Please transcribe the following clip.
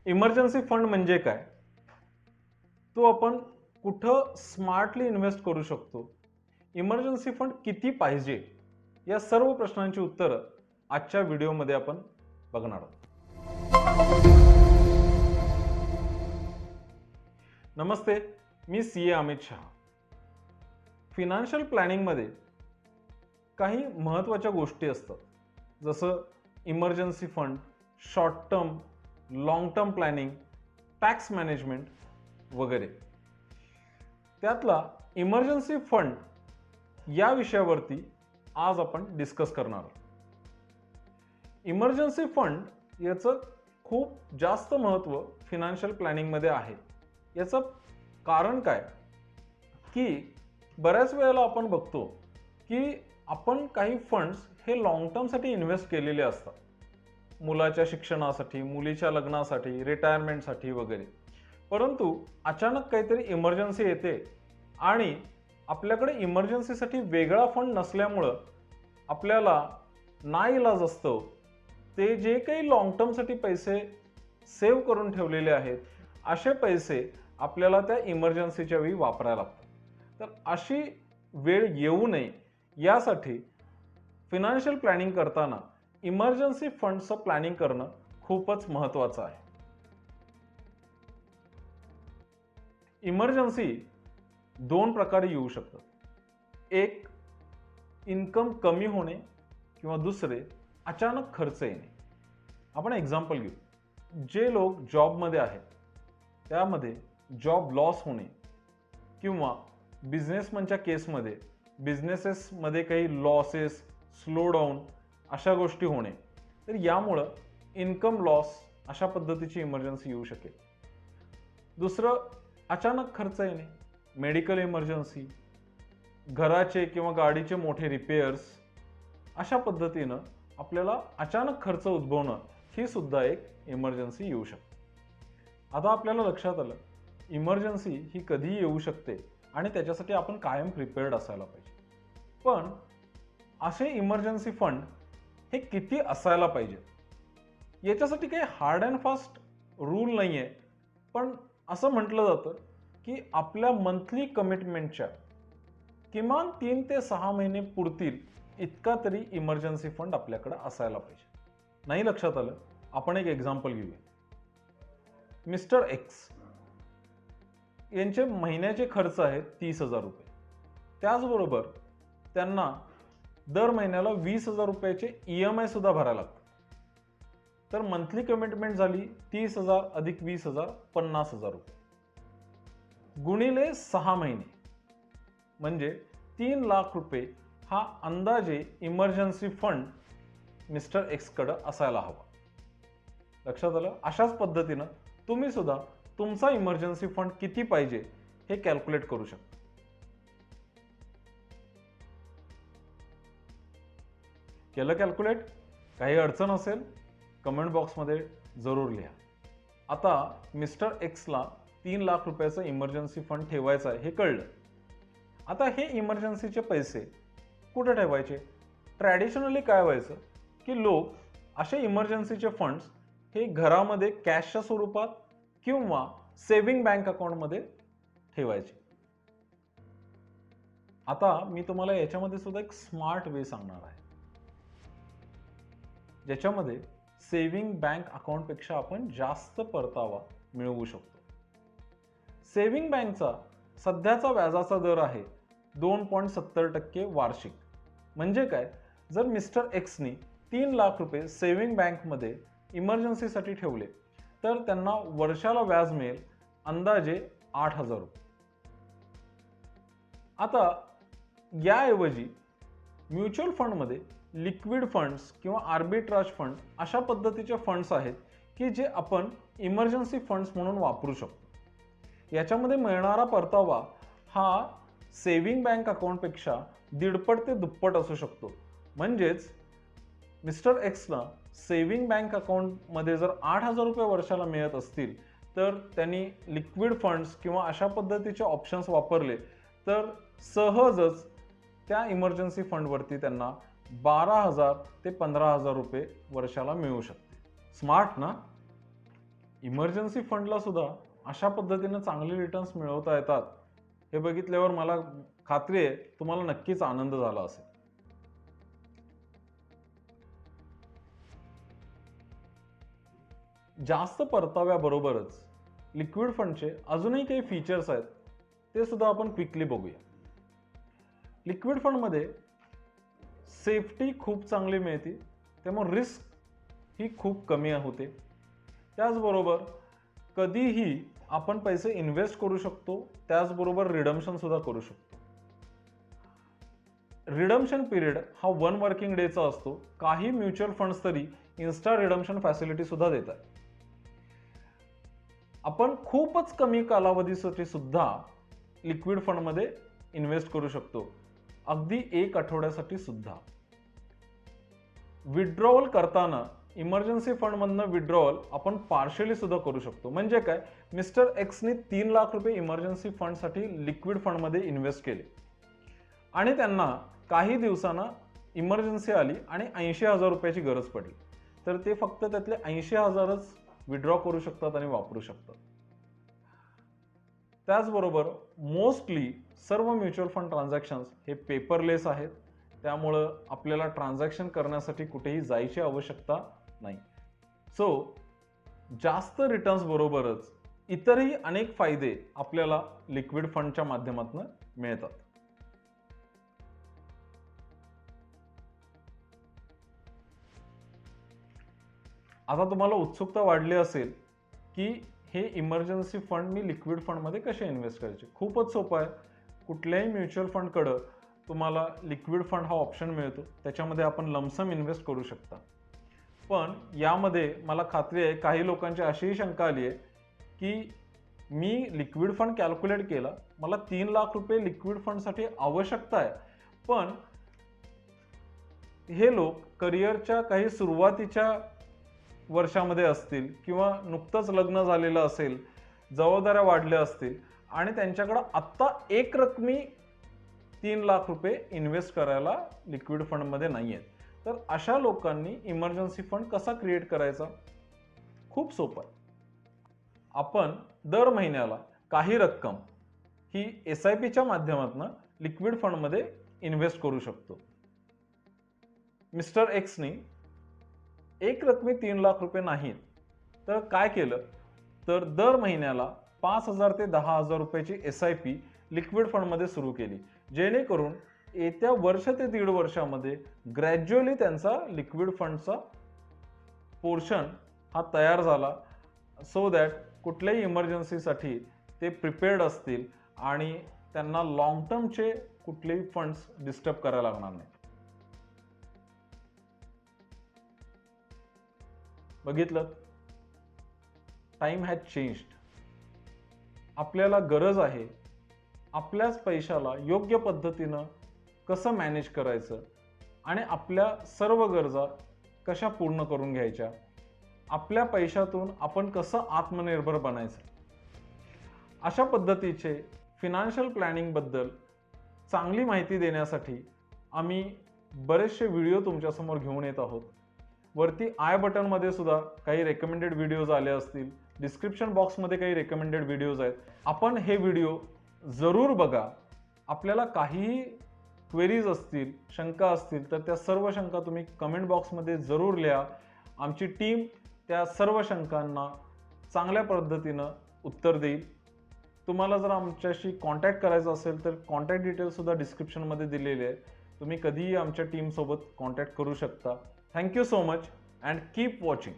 Emergency fund म्हणजे काय? तो आपण कुठं स्मार्टली इन्व्हेस्ट करू शकतो? इमर्जन्सी फंड किती पाहिजे? या सर्व प्रश्नांची उत्तरं आजच्या व्हिडिओमध्ये आपण बघणार आहोत. नमस्ते, मी CA अमित शहा. फिनान्शियल प्लॅनिंगमध्ये काही महत्त्वाच्या गोष्टी असतात, जसं emergency fund, short term, long term planning, tax management वगैरे. त्यातला इमर्जन्सी फंड या विषयावरती आज आपण डिस्कस करणार आहोत. इमर्जन्सी फंड याचं खूप जास्त महत्त्व फिनान्शियल प्लॅनिंगमध्ये आहे. याचं कारण काय की बऱ्याच वेळेला आपण बघतो की आपण काही फंड्स हे लॉंग टर्मसाठी इन्व्हेस्ट केलेले असतात, मुलाच्या शिक्षणासाठी, मुलीच्या लग्नासाठी, रिटायरमेंटसाठी वगैरे. परंतु अचानक काहीतरी इमर्जन्सी येते आणि आपल्याकडे इमर्जन्सीसाठी वेगळा फंड नसल्यामुळं आपल्याला नाईलाज असतो ते जे काही लॉंग टर्मसाठी पैसे सेव्ह करून ठेवलेले आहेत असे पैसे आपल्याला त्या इमर्जन्सीच्या वेळी वापरायला लागतात. तर अशी वेळ येऊ नये यासाठी फिनान्शियल प्लॅनिंग करताना इमर्जन्सी फंडचं प्लॅनिंग करणं खूपच महत्त्वाचं आहे. इमर्जन्सी दोन प्रकारे येऊ शकतात. एक, इन्कम कमी होणे किंवा दुसरे, अचानक खर्च येणे. आपण एक्झाम्पल घेऊ. जे लोक जॉबमध्ये आहेत त्यामध्ये जॉब लॉस होणे किंवा बिझनेसमनच्या केसमध्ये बिझनेसेसमध्ये काही लॉसेस, स्लो डाऊन अशा गोष्टी होणे. तर यामुळं इन्कम लॉस अशा पद्धतीची इमर्जन्सी येऊ शकेल. दुसरं, अचानक खर्च येणे, मेडिकल इमर्जन्सी, घराचे किंवा गाडीचे मोठे रिपेअर्स, अशा पद्धतीनं आपल्याला अचानक खर्च उद्भवणं ही सुद्धा एक इमर्जन्सी येऊ शकते. आता आपल्याला लक्षात आलं इमर्जन्सी ही कधीही येऊ शकते आणि त्याच्यासाठी आपण कायम प्रिपेअर्ड असायला पाहिजे. पण असे इमर्जन्सी फंड हे किती असायला पाहिजे याच्यासाठी काही हार्ड अँड फास्ट रूल नाही आहे. पण असं म्हटलं जातं की आपल्या मंथली कमिटमेंटच्या किमान 3 ते 6 महिने पुरतील इतका तरी इमर्जन्सी फंड आपल्याकडे असायला पाहिजे. नाही लक्षात आलं, आपण एक एक्झाम्पल घेऊया. मिस्टर एक्स यांचे महिन्याचे खर्च आहेत 30,000 रुपये. त्याचबरोबर त्यांना दर महिन्याला 20,000 रुपयाचे EMI सुद्धा भरायला लागतात. तर मंथली कमिटमेंट झाली 30,000 अधिक 20,000 50,000 रुपये गुणिले 6 महिने म्हणजे 3 लाख रुपये हा अंदाजे इमर्जन्सी फंड मिस्टर एक्सकडे असायला हवा. लक्षात आलं? अशाच पद्धतीनं तुम्ही सुद्धा तुमचा इमर्जन्सी फंड किती पाहिजे हे कॅल्क्युलेट करू शकता. केलं कॅल्क्युलेट? काही अडचण असेल कमेंट बॉक्समध्ये जरूर लिहा. आता मिस्टर एक्सला 3 लाख रुपयाचं इमर्जन्सी फंड ठेवायचं आहे हे कळलं. आता हे इमर्जन्सीचे पैसे कुठे ठेवायचे? ट्रॅडिशनली काय व्हायचं की लोक असे इमर्जन्सीचे फंड्स हे घरामध्ये कॅशच्या स्वरूपात किंवा सेव्हिंग बँक अकाउंटमध्ये ठेवायचे. आता मी तुम्हाला याच्यामध्ये सुद्धा एक स्मार्ट वे सांगणार आहे, ज्याच्यामध्ये सेव्हिंग बँक अकाउंटपेक्षा आपण जास्त परतावा मिळवू शकतो. सेव्हिंग बँकचा सध्याचा व्याजाचा दर आहे 2.70% वार्षिक. म्हणजे काय, जर मिस्टर एक्सनी 3 लाख रुपये सेव्हिंग बँकमध्ये इमर्जन्सीसाठी ठेवले तर त्यांना वर्षाला व्याज मिळेल अंदाजे 8,000 रुपये. आता याऐवजी म्युच्युअल फंडमध्ये लिक्विड फंड्स किंवा आर्बिट्राज फंड अशा पद्धतीचे फंड्स आहेत की जे आपण इमर्जन्सी फंड्स म्हणून वापरू शकतो. याच्यामध्ये मिळणारा परतावा हा सेव्हिंग बँक अकाउंटपेक्षा 1.5 ते दुप्पट असू शकतो. म्हणजेच मिस्टर एक्सला सेव्हिंग बँक अकाउंटमध्ये जर 8,000 रुपये वर्षाला मिळत असतील तर त्यांनी लिक्विड फंड्स किंवा अशा पद्धतीचे ऑप्शन्स वापरले तर सहजच त्या इमर्जन्सी फंडवरती त्यांना 12,000 ते 15,000 रुपये वर्षाला मिळू शकते. स्मार्ट ना? इमर्जन्सी फंडला सुद्धा अशा पद्धतीने चांगले रिटर्न्स मिळवता येतात हे बघितल्यावर मला खात्री आहे तुम्हाला नक्कीच आनंद झाला असेल. जास्त परताव्याबरोबरच लिक्विड फंडचे अजूनही काही फीचर्स आहेत ते सुद्धा आपण क्विकली बघूया. लिक्विड फंडमध्ये सेफ्टी खूप चांगली मिळते, त्यामुळे रिस्क ही खूप कमी होते. त्याचबरोबर कधीही आपण पैसे इन्व्हेस्ट करू शकतो, त्याचबरोबर रिडम्शन सुद्धा करू शकतो. रिडम्शन पिरियड हा 1 वर्किंग डेचा असतो. काही म्युच्युअल फंड्स तरी इन्स्टा रिडम्शन फॅसिलिटी सुद्धा देतात. आपण खूपच कमी कालावधीसाठी सुद्धा लिक्विड फंडमध्ये इन्व्हेस्ट करू शकतो, अगदी 1 आठवड्यासाठी सुद्धा. विड्रॉवल करताना इमर्जन्सी फंडमधनं विड्रॉवल आपण पार्शियली सुद्धा करू शकतो. म्हणजे काय, मिस्टर एक्सने 3 लाख रुपये इमर्जन्सी फंडसाठी लिक्विड फंडमध्ये इन्व्हेस्ट केले आणि त्यांना काही दिवसांना इमर्जन्सी आली आणि 80,000 रुपयाची गरज पडली, तर ते फक्त त्यातले 80,000च विड्रॉ करू शकतात आणि वापरू शकतात. त्याचबरोबर मोस्टली सर्व म्युच्युअल फंड ट्रान्झॅक्शन्स हे पेपरलेस आहेत, त्यामुळं आपल्याला ट्रान्झॅक्शन करण्यासाठी कुठेही जायची आवश्यकता नाही. सो जास्त रिटर्न्स बरोबरच इतरही अनेक फायदे आपल्याला लिक्विड फंडच्या माध्यमातून मिळतात. आता तुम्हाला उत्सुकता वाढली असेल की हे इमर्जन्सी फंड मी लिक्विड फंडमध्ये कसे इन्व्हेस्ट करायचे. खूपच सोपं आहे. कुठल्याही म्युच्युअल फंडकडं तुम्हाला लिक्विड फंड हा ऑप्शन मिळतो, त्याच्यामध्ये आपण लमसम इन्व्हेस्ट करू शकता. पण यामध्ये मला खात्री आहे काही लोकांची अशीही शंका आली आहे की मी लिक्विड फंड कॅल्क्युलेट केला, मला 3 लाख रुपये लिक्विड फंडसाठी आवश्यकता आहे, पण हे लोक करिअरच्या काही सुरुवातीच्या वर्षामध्ये असतील किंवा नुकतंच लग्न झालेलं असेल, जबाबदाऱ्या वाढल्या असतील आणि त्यांच्याकडे आत्ता एक रकमी 3 लाख रुपये इन्व्हेस्ट करायला लिक्विड फंडमध्ये नाही आहेत. तर अशा लोकांनी इमर्जन्सी फंड कसा क्रिएट करायचा? खूप सोपं आहे. आपण दर महिन्याला काही रक्कम ही SIPच्या माध्यमातून लिक्विड फंडमध्ये इन्व्हेस्ट करू शकतो. मिस्टर एक्सनी एक रकमी 3 लाख रुपये नाहीत तर काय केलं, तर दर महिन्याला 5,000 ते 10,000 रुपयाची SIP लिक्विड फंडमध्ये सुरू केली, जेणेकरून येत्या वर्ष ते 1.5 वर्षामध्ये ग्रॅज्युअली त्यांचा लिक्विड फंडचा पोर्शन हा तयार झाला, सो दॅट कुठल्याही इमर्जन्सीसाठी ते प्रिपेअर्ड असतील आणि त्यांना लॉंग टर्मचे कुठलेही फंड्स डिस्टर्ब करायला लागणार नाही. बघितलं, टाइम हॅज चेंज्ड. आपल्याला गरज आहे आपल्याच पैशाला योग्य पद्धतीनं कसं मॅनेज करायचं आणि आपल्या सर्व गरजा कशा पूर्ण करून घ्यायच्या, आपल्या पैशातून आपण कसं आत्मनिर्भर बनायचं, अशा पद्धतीचे फिनान्शियल प्लॅनिंगबद्दल चांगली माहिती देण्यासाठी आम्ही बरेचसे व्हिडिओ तुमच्यासमोर घेऊन येत आहोत. वरती आय बटनमध्ये सुद्धा काही रेकमेंडेड व्हिडिओज आले असतील, डिस्क्रिप्शन बॉक्समध्ये काही रेकमेंडेड व्हिडिओज आहेत. आपण हे व्हिडिओ जरूर बघा. आपल्याला काहीही क्वेरीज असतील, शंका असतील तर त्या सर्व शंका तुम्ही कमेंट बॉक्समध्ये जरूर लिहा. आमची टीम त्या सर्व शंकांना चांगल्या पद्धतीनं उत्तर देईल. तुम्हाला जर आमच्याशी कॉन्टॅक्ट करायचा असेल तर कॉन्टॅक्ट डिटेल्ससुद्धा डिस्क्रिप्शनमध्ये दिलेले आहे. तुम्ही कधीही आमच्या टीमसोबत कॉन्टॅक्ट करू शकता. Thank you so much and keep watching.